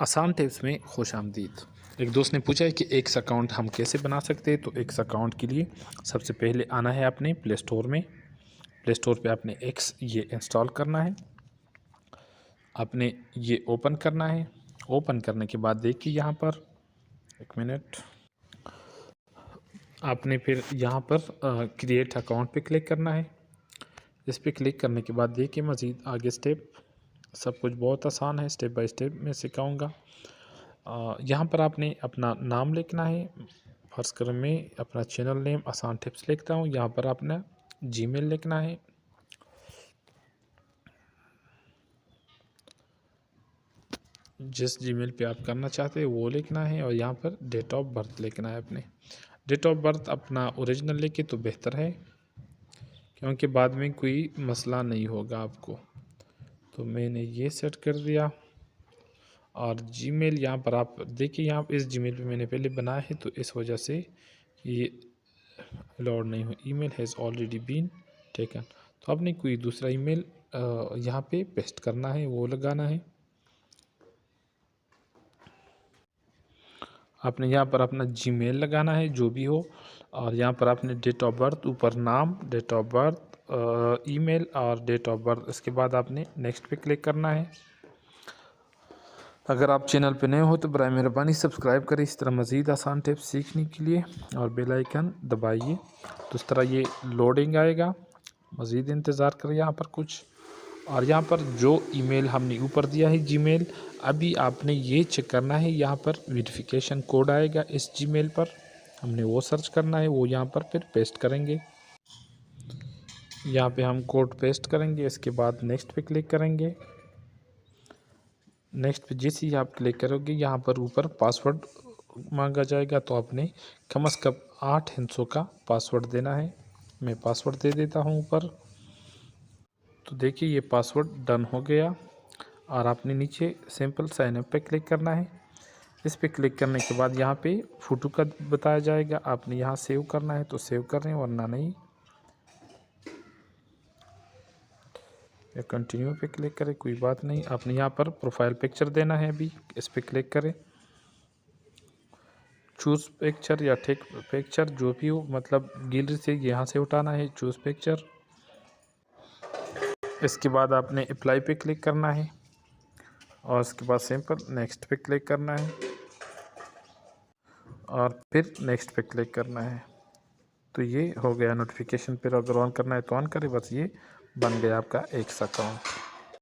आसान टिप्स में खुश आमदीद। एक दोस्त ने पूछा है कि एक्स अकाउंट हम कैसे बना सकते हैं। तो एक्स अकाउंट के लिए सबसे पहले आना है आपने प्ले स्टोर में। प्ले स्टोर पे आपने एक्स ये इंस्टॉल करना है, आपने ये ओपन करना है। ओपन करने के बाद देखिए यहाँ पर एक मिनट, आपने फिर यहाँ पर क्रिएट अकाउंट पे क्लिक करना है। इस पर क्लिक करने के बाद देखिए मज़ीद आगे स्टेप, सब कुछ बहुत आसान है, स्टेप बाय स्टेप मैं सिखाऊंगा। यहाँ पर आपने अपना नाम लिखना है। फर्स्ट क्रम में अपना चैनल नेम आसान टिप्स लिखता हूँ। यहाँ पर अपना जीमेल लिखना है, जिस जीमेल पे आप करना चाहते हैं वो लिखना है। और यहाँ पर डेट ऑफ बर्थ लिखना है अपने। डेट ऑफ बर्थ अपना ओरिजिनल लिखे तो बेहतर है, क्योंकि बाद में कोई मसला नहीं होगा आपको। तो मैंने ये सेट कर दिया। और जीमेल यहाँ पर आप देखिए, यहाँ इस जीमेल पे मैंने पहले बनाया है तो इस वजह से ये अलाउड नहीं हो। Email has already been taken. तो आपने कोई दूसरा ईमेल यहाँ पे पेस्ट करना है, वो लगाना है। आपने यहाँ पर अपना जीमेल लगाना है जो भी हो। और यहाँ पर आपने डेट ऑफ बर्थ, ऊपर नाम, डेट ऑफ बर्थ, ईमेल और डेट ऑफ बर्थ। इसके बाद आपने नेक्स्ट पे क्लिक करना है। अगर आप चैनल पे नए हो तो बराए मेहरबानी सब्सक्राइब करें इस तरह मज़ीद आसान टिप्स सीखने के लिए, और बेल आइकन दबाइए। तो इस तरह ये लोडिंग आएगा, मज़ीद इंतज़ार करें यहाँ पर कुछ। और यहाँ पर जो ईमेल हमने ऊपर दिया है जीमेल, अभी आपने ये चेक करना है। यहाँ पर वेरिफिकेशन कोड आएगा इस जीमेल पर, हमने वो सर्च करना है, वो यहाँ पर फिर पेस्ट करेंगे। यहाँ पे हम कोड पेस्ट करेंगे। इसके बाद नेक्स्ट पे क्लिक करेंगे। नेक्स्ट पे जैसे ही आप क्लिक करोगे यहाँ पर ऊपर पासवर्ड मांगा जाएगा, तो आपने कम से कम 8 हिंसों का पासवर्ड देना है। मैं पासवर्ड दे देता हूँ ऊपर। तो देखिए ये पासवर्ड डन हो गया। और आपने नीचे सिंपल साइन अप पे क्लिक करना है। इस पे क्लिक करने के बाद यहाँ पे फ़ोटो का बताया जाएगा, आपने यहाँ सेव करना है तो सेव कर रहे हैं, वरना नहीं। या कंटिन्यू पे क्लिक करें, कोई बात नहीं। आपने यहाँ पर प्रोफाइल पिक्चर देना है, अभी इस पे क्लिक करें। चूज़ पिक्चर या टेक पिक्चर जो भी हो, मतलब गैलरी से यहाँ से उठाना है, चूज़ पिक्चर। इसके बाद आपने अप्लाई पे क्लिक करना है, और उसके बाद सिंपल नेक्स्ट पे क्लिक करना है, और फिर नेक्स्ट पे क्लिक करना है। तो ये हो गया नोटिफिकेशन। फिर अगर ऑन करना है तो ऑन करें। बस ये बन गया आपका एक्स अकाउंट।